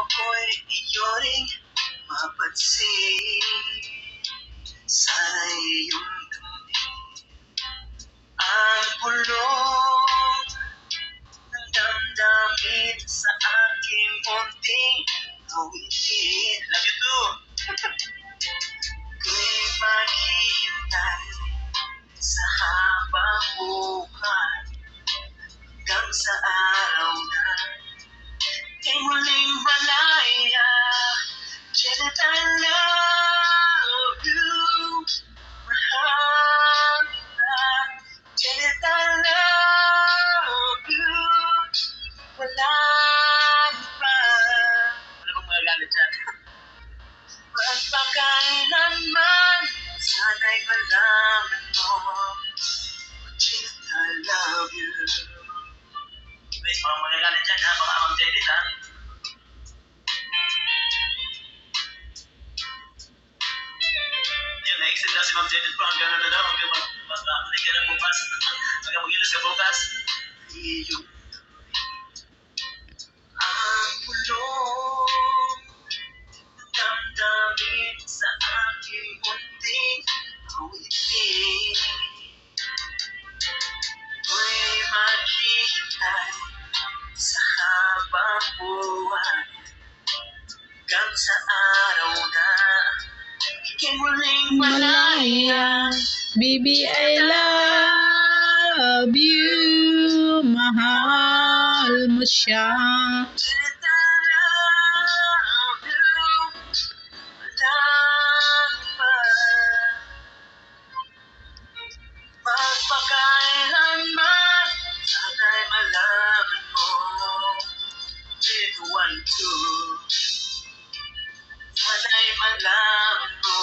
ako'y iyo ring mapansin. Sana'y iyong damdamin ang pulong ng damdamin sa aking munting awitin. Love you too! Ko'y maghihintay sa habang buhay hanggang sa araw na ay muling malaya. Janet, I love you, mahal kita. Janet, I love you, wala pa. Wala bang magagalit dyan? Magpakailanman, sana'y malaman mo, Janet, I love you. Wait, mga magagalit dyan ha, baka mag-edit ha. Yan, na-exit na si Ma'am Janet po hanggang ano daw, hanggang mag-ulit ka na bukas, hanggang mag-ilos ka bukas. Iyong ang pulong ng damdamin sa aking munting awitin. Ko'y maghihintay sa habang buhay hanggang sa araw na ika'y muling malaya. Baby, I love you. Mahal mo siya. Janet, I love you, wala pa. Magpakailanman, sana'y malaman mo, Janet, 1, 2. Sana'y malaman mo,